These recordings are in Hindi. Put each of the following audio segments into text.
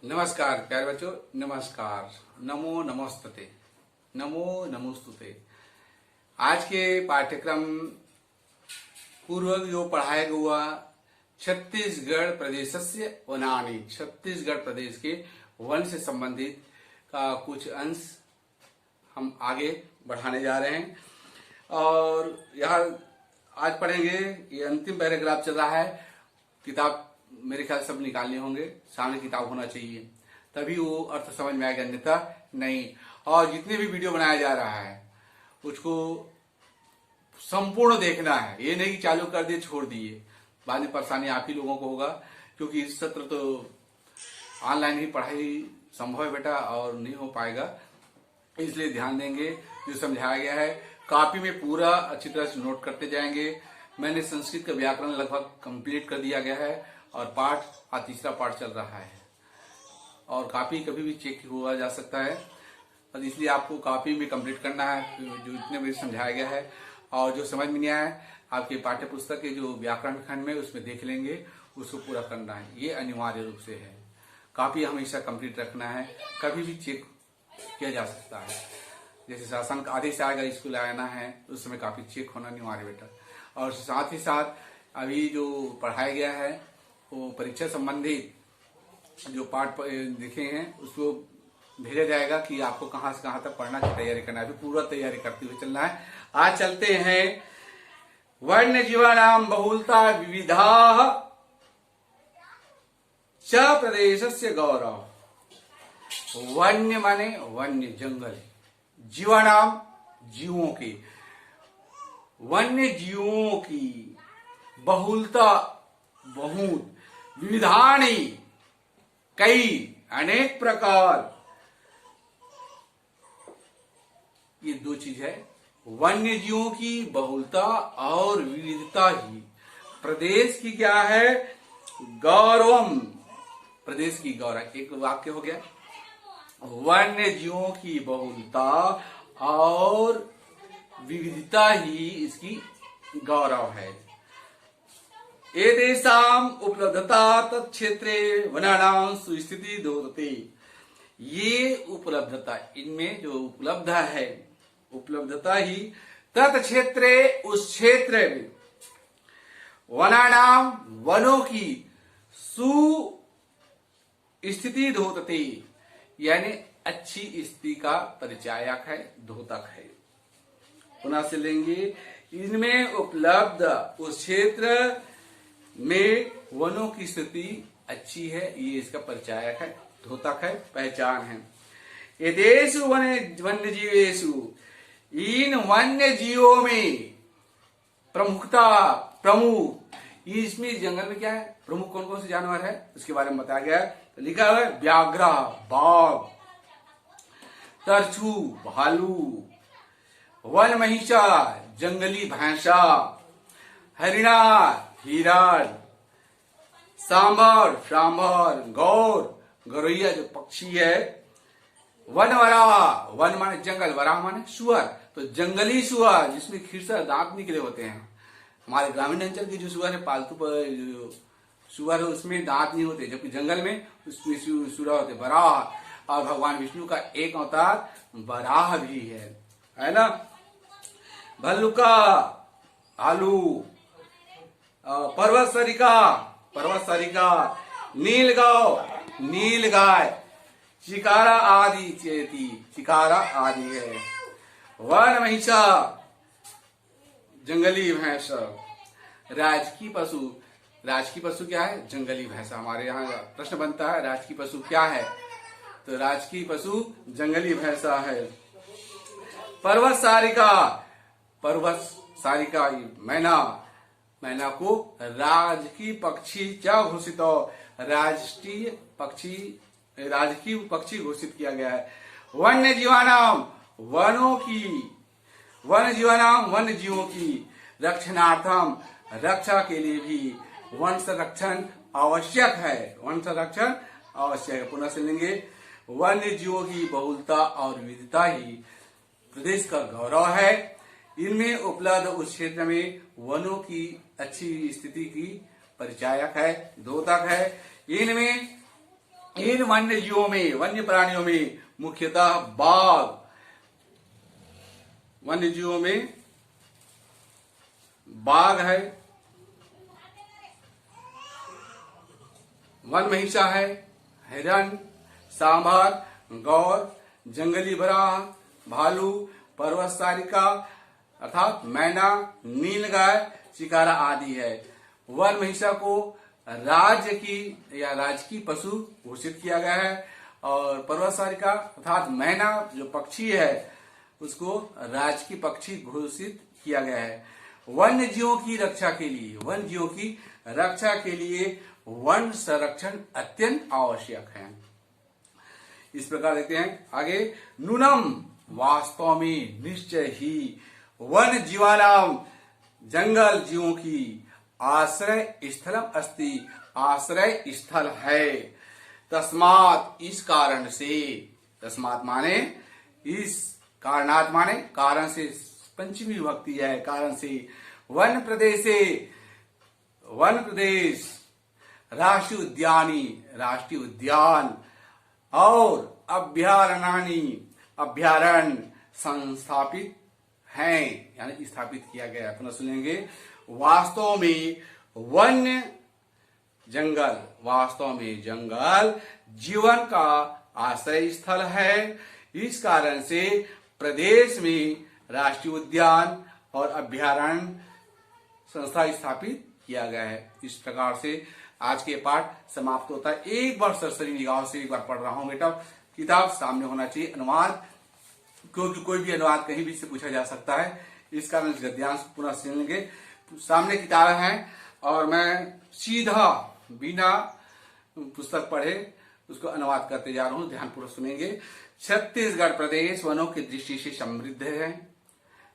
नमस्कार प्यारे बच्चों, नमस्कार। नमो नमस्तुते, नमो नमोस्तुते। आज के पाठ्यक्रम पूर्व जो पढ़ाया हुआ छत्तीसगढ़ प्रदेशस्य वनानि, छत्तीसगढ़ प्रदेश के वन से संबंधित का कुछ अंश हम आगे बढ़ाने जा रहे हैं। और यहाँ आज पढ़ेंगे, ये अंतिम पैराग्राफ चल रहा है। किताब मेरे ख्याल सब निकालने होंगे, सामने किताब होना चाहिए, तभी वो अर्थ समझ में आएगा, अन्यथा नहीं। और जितने भी वीडियो बनाया जा रहा है उसको संपूर्ण देखना है, ये नहीं कि चालू कर दिए छोड़ दिए, बाद में परेशानी आप ही लोगों को होगा। क्योंकि इस सत्र तो ऑनलाइन ही पढ़ाई संभव है बेटा, और नहीं हो पाएगा, इसलिए ध्यान देंगे। जो समझाया गया है कॉपी में पूरा अच्छी तरह से नोट करते जाएंगे। मैंने संस्कृत का व्याकरण लगभग कंप्लीट कर दिया गया है और पाठ आज तीसरा पाठ चल रहा है, और कॉपी कभी भी चेक हुआ जा सकता है, और इसलिए आपको कॉपी में कंप्लीट करना है जो इतने भी समझाया गया है। और जो समझ में नहीं आया आपके पाठ्य पुस्तक के जो व्याकरण खंड में उसमें देख लेंगे, उसको पूरा करना है, ये अनिवार्य रूप से है। कॉपी हमेशा कंप्लीट रखना है, कभी भी चेक किया जा सकता है। जैसे शासन का आदेश आएगा स्कूल आना है, उस समय कॉपी चेक होना अनिवार्य बेटा। और साथ ही साथ अभी जो पढ़ाया गया है वो परीक्षा संबंधित जो पाठ देखे हैं उसको भेजा जाएगा कि आपको कहां से कहां तक पढ़ना की तैयारी करना है। अभी पूरा तैयारी करते हुए चलना है। आज चलते हैं वन्य जीवानाम बहुलता विविधा च प्रदेशस्य गौरव। वन्य माने वन्य जंगल, जीवानाम जीवों के, वन्य जीवों की बहुलता बहुत, विविधानि कई अनेक प्रकार, ये दो चीज है। वन्य जीवों की बहुलता और विविधता ही प्रदेश की क्या है, गौरवम, प्रदेश की गौरव। एक वाक्य हो गया, वन्य जीवों की बहुलता और विविधता ही इसकी गौरव है। एतेषाम् उपलब्धता तत्क्षेत्रे वनानां सुस्थिति दोहते। ये उपलब्धता, इनमें जो उपलब्ध है, उपलब्धता ही तत्क्षेत्रे, उस क्षेत्र में, वनानां वनों की, सुस्थिति दोहते यानी अच्छी स्थिति का परिचायक है, द्योतक है। पुनः से लेंगे, इनमें उपलब्ध उस क्षेत्र में वनों की स्थिति अच्छी है, ये इसका परिचायक है, द्योतक है, पहचान है। एतेषु वन्य जीवेषु, इन वन्य जीवों में प्रमुखता, प्रमुख, इसमें जंगल में क्या है, प्रमुख कौन कौन से जानवर है उसके बारे में बताया गया है। तो लिखा हुआ है व्याघ्र बाघ, तरछू भालू, वन महिषा जंगली भैंसा, हरिणा हिरण, सांभर गौर गौरैया जो पक्षी है, वन वराह, वन माने जंगल, वराह माने सुअर, तो जंगली सुअर जिसमें खिरसा दांत निकले होते हैं। हमारे ग्रामीण अंचल की जो सुअर है, पालतू जो सुअर है उसमें दांत नहीं होते, जबकि जंगल में उसमें सुअर होते, वराह। और भगवान विष्णु का एक अवतार वराह भी है ना। भल्लुका, आलू, पर्वत सरिका, नील गाय, चिकारा आदि चेती, चिकारा आदि है। वन महिषा जंगली भैंस, राजकीय पशु क्या है, जंगली भैंसा। हमारे यहाँ प्रश्न बनता है राजकीय पशु क्या है, तो राजकीय पशु जंगली भैंसा है। पर्वत सारिका मैना को राजकीय पक्षी च घोषित, राजकीय पक्षी घोषित किया गया है। वन्य जीवानाम वन्य जीवों की रक्षणार्थम, रक्षा के लिए भी वन संरक्षण आवश्यक है, पुनः से लेंगे, वन्य जीवों की बहुलता और विविधता ही प्रदेश का गौरव है। इनमें उपलब्ध उस क्षेत्र में वनों की अच्छी स्थिति की परिचायक है, द्योतक है। इनमें इन वन्य जीवों में, वन्य प्राणियों में मुख्यतः बाघ, वन्य जीवों में बाघ है, वन महिषा है, हिरण, सांभर, गौर, जंगली बराह, भालू, पर्वत सारिका अर्थात मैना, नीलगाय, चिकारा आदि है। वन महिषा को राज्य की या राजकीय पशु घोषित किया गया है और पर्वत सारिका अर्थात मैना जो पक्षी है उसको राजकीय पक्षी घोषित किया गया है। वन्य जीवों की रक्षा के लिए, वन जीवों की रक्षा के लिए वन संरक्षण अत्यंत आवश्यक है। इस प्रकार देखते हैं आगे, नूनम वास्तव में निश्चय ही वन जीवानाम, जंगल जीवों की आश्रय स्थलम अस्ति, आश्रय स्थल है। तस्मात, इस कारण से, तस्मात माने इस, कारणात माने कारण से, पंचमी विभक्ति है, कारण से, वन प्रदेशे, वन प्रदेश, राष्ट्रीय उद्यानी, राष्ट्रीय उद्यान और अभ्यारण्यानि, अभ्यारण्य संस्थापित हैं, यानी स्थापित किया गया है। पुनः सुनेंगे, वास्तव में वन्य जंगल, वास्तव में जंगल जीवन का आश्रय स्थल है। इस कारण से प्रदेश में राष्ट्रीय उद्यान और अभ्यारण्य संस्था स्थापित किया गया है। इस प्रकार से आज के पाठ समाप्त होता है। एक बार सरसरी निगाहों से एक बार पढ़ रहा हूं बेटा, किताब सामने होना चाहिए, अनुवाद, क्योंकि कोई भी अनुवाद कहीं भी से पूछा जा सकता है। इस कारण इस गद्यांश पुनः सुनेंगे। सामने किताबें हैं और मैं सीधा बिना पुस्तक पढ़े उसको अनुवाद करते जा रहा हूं, ध्यानपूर्वक सुनेंगे। छत्तीसगढ़ प्रदेश वनों की दृष्टि से समृद्ध है।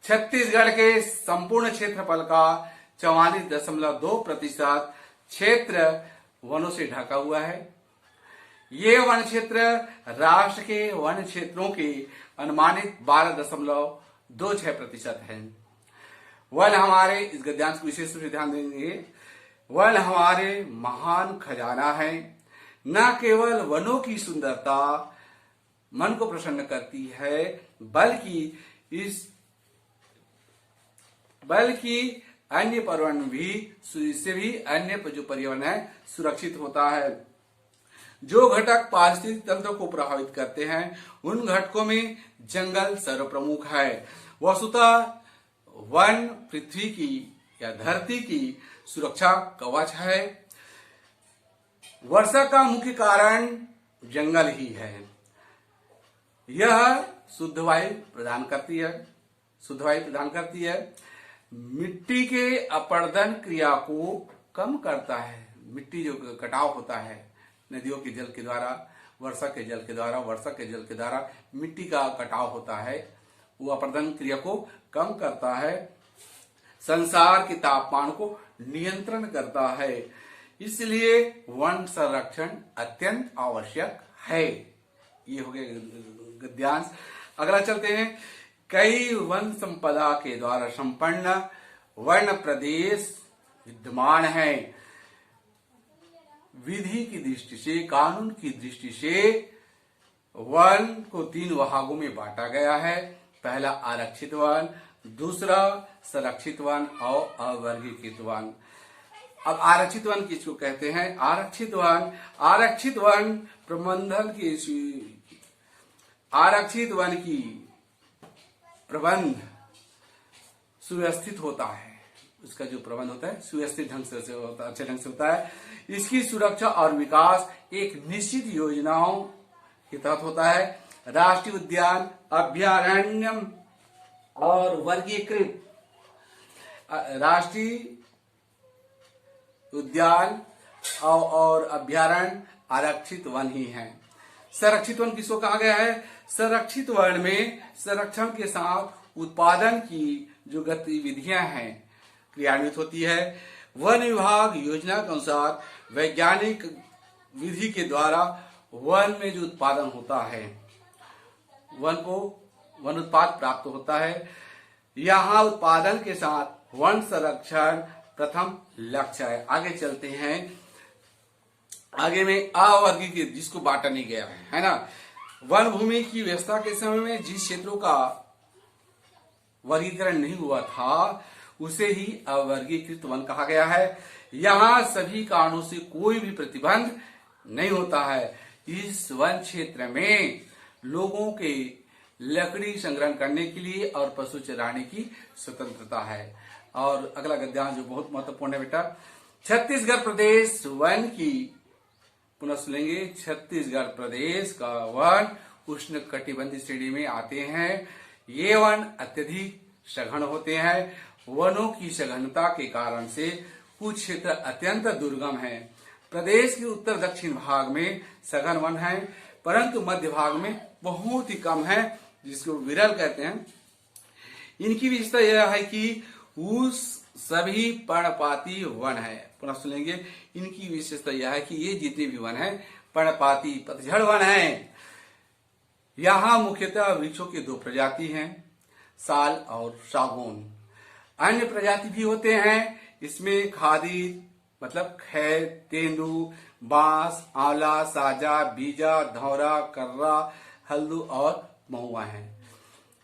छत्तीसगढ़ के संपूर्ण क्षेत्रफल का 44.2% क्षेत्र वनों से ढका हुआ है। ये वन क्षेत्र राष्ट्र के वन क्षेत्रों के अनुमानित 12.26% है। वन हमारे, इस गद्यांश को विशेष रूप से ध्यान देंगे, वन हमारे महान खजाना है। न केवल वनों की सुंदरता मन को प्रसन्न करती है, बल्कि अन्य पर्यावरण भी, इससे भी अन्य जो पर्यावरण है सुरक्षित होता है। जो घटक पारिस्थितिक तंत्र को प्रभावित करते हैं उन घटकों में जंगल सर्वप्रमुख है। वस्तुतः वन पृथ्वी की या धरती की सुरक्षा कवच है। वर्षा का मुख्य कारण जंगल ही है। यह शुद्ध वायु प्रदान करती है, मिट्टी के अपरदन क्रिया को कम करता है। मिट्टी जो कटाव होता है नदियों के जल के द्वारा, वर्षा के जल के द्वारा मिट्टी का कटाव होता है, वो अपरदन क्रिया को कम करता है। संसार के तापमान को नियंत्रण करता है। इसलिए वन संरक्षण अत्यंत आवश्यक है। ये हो गया गद्यांश। अगला चलते हैं। कई वन संपदा के द्वारा संपन्न वन प्रदेश विद्यमान है। विधि की दृष्टि से, कानून की दृष्टि से वन को 3 भागों में बांटा गया है। पहला आरक्षित वन, दूसरा संरक्षित वन और अवर्गीकृत वन। अब आरक्षित वन किसको कहते हैं? आरक्षित वन प्रबंधन की, आरक्षित वन की प्रबंध सुव्यवस्थित होता है। उसका जो प्रबंध होता है सुव्यवस्थित ढंग से होता है, अच्छे ढंग से होता है। इसकी सुरक्षा और विकास एक निश्चित योजनाओं के तहत होता है। राष्ट्रीय उद्यान, अभ्यारण्य और वर्गीकृत, राष्ट्रीय उद्यान और अभ्यारण्य आरक्षित वन ही हैं। संरक्षित वन किसको कहा गया है? संरक्षित वन में संरक्षण के साथ उत्पादन की जो गतिविधियां हैं क्रियान्वित होती है। वन विभाग योजना के अनुसार वैज्ञानिक विधि के द्वारा वन में जो उत्पादन होता है, वन उत्पाद प्राप्त होता है। यहाँ उत्पादन के साथ वन संरक्षण प्रथम लक्ष्य है। आगे चलते हैं। आगे में अवर्गीकृत, जिसको बांटा नहीं गया है ना। वन भूमि की व्यवस्था के समय में जिस क्षेत्रों का वर्गीकरण नहीं हुआ था उसे ही अवर्गीकृत वन कहा गया है। यहाँ सभी कारणों से कोई भी प्रतिबंध नहीं होता है। इस वन क्षेत्र में लोगों के लकड़ी संग्रहण करने के लिए और पशु चराने की स्वतंत्रता है। और अगला गद्यांश जो बहुत महत्वपूर्ण है बेटा, छत्तीसगढ़ प्रदेश वन की, पुनः सुनेंगे, छत्तीसगढ़ प्रदेश का वन उष्ण कटिबंधीय श्रेणी में आते हैं। ये वन अत्यधिक सघन होते हैं। वनों की सघनता के कारण से कुछ क्षेत्र अत्यंत दुर्गम हैं। प्रदेश के उत्तर दक्षिण भाग में सघन वन है, परंतु मध्य भाग में बहुत ही कम है, जिसको विरल कहते हैं। इनकी विशेषता यह है कि उस सभी पर्णपाती वन है। पुनः सुनेंगे, इनकी विशेषता यह है कि ये जितने भी वन है पर्णपाती पतझड़ वन है। यहाँ मुख्यतः वृक्षों के दो प्रजाति हैं, साल और सागौन। अन्य प्रजाति भी होते हैं, इसमें खादी मतलब खैर, तेंदू, बांस, आंवला, साजा, बीजा, धौरा, कर्रा, हल्दू और महुआ है।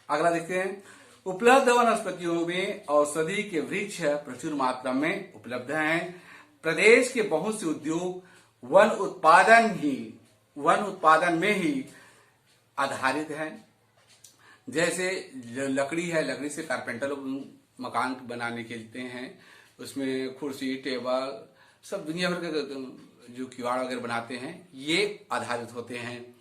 अगला देखते हैं, उपलब्ध वनस्पतियों में औषधि के वृक्ष प्रचुर मात्रा में उपलब्ध हैं। प्रदेश के बहुत से उद्योग वन उत्पादन में ही आधारित हैं। जैसे जो लकड़ी है, लकड़ी से कारपेंटर मकान बनाने के लिए हैं, उसमें कुर्सी, टेबल, सब दुनिया भर के जो किवाड़ वगैरह बनाते हैं, ये आधारित होते हैं।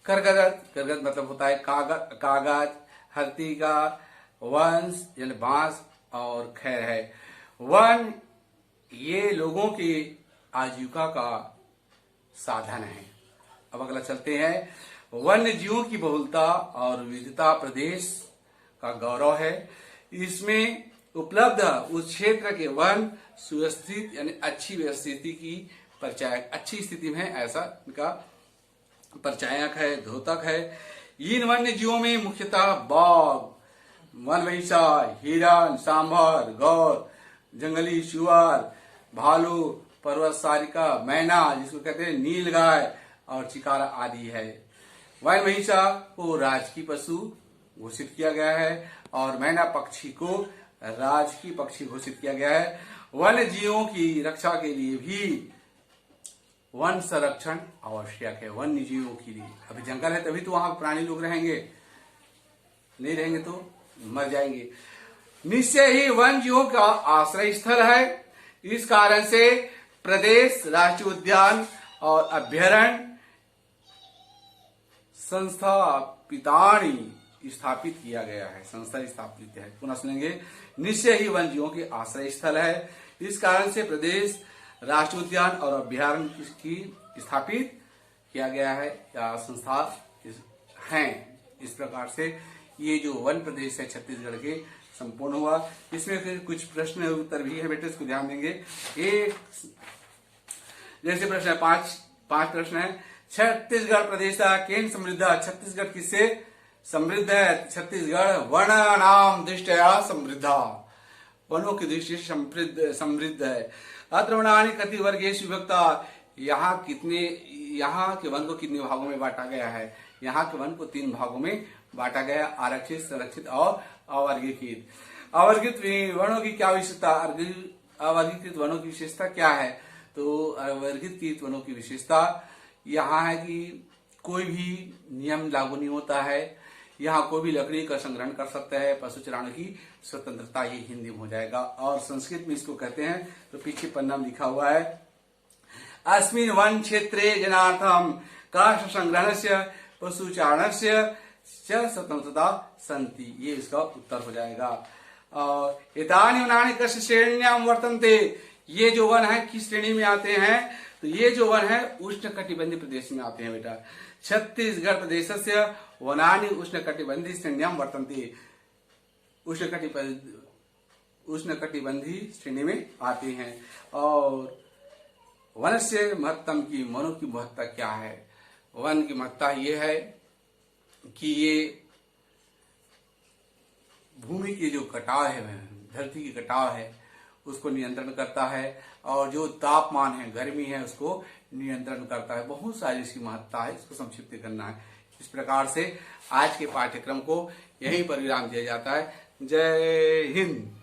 करगद मतलब होता है कागज, हरती का वंश यानी बांस और खैर है। वन ये लोगों की आजीविका का साधन है। अब अगला चलते हैं, वन्य जीवों की बहुलता और विविधता प्रदेश का गौरव है। इसमें उपलब्ध उस क्षेत्र के वन सुव्यवस्थित यानी अच्छी व्यवस्थिति की परिचायक, अच्छी स्थिति में है ऐसा इनका परिचायक है, द्योतक है। इन वन्य जीवों में मुख्यतः बाघ, वनमहिषा, हिरण, सांभर, गौर, जंगली सुअर, भालू, पर्वत सारिका, मैना जिसको कहते हैं नीलगाय और चिकारा आदि है। वनमहिषा को राजकीय पशु घोषित किया गया है और मैना पक्षी को राजकीय पक्षी घोषित किया गया है। वन्य जीवों की रक्षा के लिए भी वन संरक्षण आवश्यक है। वन्य जीवों के लिए अभी जंगल है तभी तो वहां प्राणी लोग रहेंगे, नहीं रहेंगे तो मर जाएंगे। निश्चय ही वन जीवों का आश्रय स्थल है। इस कारण से प्रदेश राष्ट्रीय उद्यान और अभ्यारण्य संस्थापितानी स्थापित किया गया है, संस्था स्थापित है। पुनः सुनेंगे, निश्चय ही वन जीवों के आश्रय स्थल है। इस कारण से प्रदेश राष्ट्रीय उद्यान और अभ्यारण्य की स्थापित किया गया है या संस्था हैं। इस प्रकार से ये जो वन प्रदेश है छत्तीसगढ़ के संपूर्ण हुआ। इसमें कुछ प्रश्न उत्तर भी है बेटे, इसको ध्यान देंगे। एक जैसे प्रश्न है, पांच प्रश्न है। छत्तीसगढ़ प्रदेश केन समृद्ध, छत्तीसगढ़ किससे समृद्ध है? छत्तीसगढ़ वन नाम दृष्टया समृद्धा, वनों की दृष्टि से समृद्ध है। अत्र वनानि कति वर्गेषु विभक्ता, यहाँ के वन को कितने भागों में बांटा गया है? यहाँ के वन को 3 भागों में बांटा गया, आरक्षित, संरक्षित और अवर्गीकृत। अवर्गीकृत वनों की क्या विशेषता, अवर्गीकृत वनों की विशेषता क्या है? तो अवर्गीकृत वनों की विशेषता यहाँ है कि कोई भी नियम लागू नहीं होता है, यहाँ कोई भी लकड़ी का संग्रहण कर सकता है, पशु चराने की स्वतंत्रता, ये हिंदी में हो जाएगा। और संस्कृत में इसको कहते हैं, तो पीछे पन्ना में लिखा हुआ है, अस्मिन् वन क्षेत्रे जनार्थम काष्ठ संग्रहणस्य पशुचारणस्य च स्वतंत्रता संति, ये इसका उत्तर हो जाएगा। और एतानि वनानि कस्य श्रेण्याम वर्तन्ते, ये जो वन है किस श्रेणी में आते हैं? तो ये जो वन है उष्ण कटिबंधीय प्रदेश में आते हैं बेटा। छत्तीसगढ़ प्रदेशस्य वनानि उष्ण कटिबंधीय श्रेण्याम वर्तन्ते, उष्ण कटिबंधीय श्रेणी में आते हैं। और वन से महत्तम की, वनों की महत्ता क्या है? वन की महत्ता ये है कि ये भूमि की जो कटाव है, धरती की कटाव है, उसको नियंत्रण करता है, और जो तापमान है, गर्मी है, उसको नियंत्रण करता है। बहुत सारी इसकी महत्ता है, इसको संक्षिप्त करना है। इस प्रकार से आज के पाठ्यक्रम को यहीं पर विराम दिया जाता है। जय हिंद।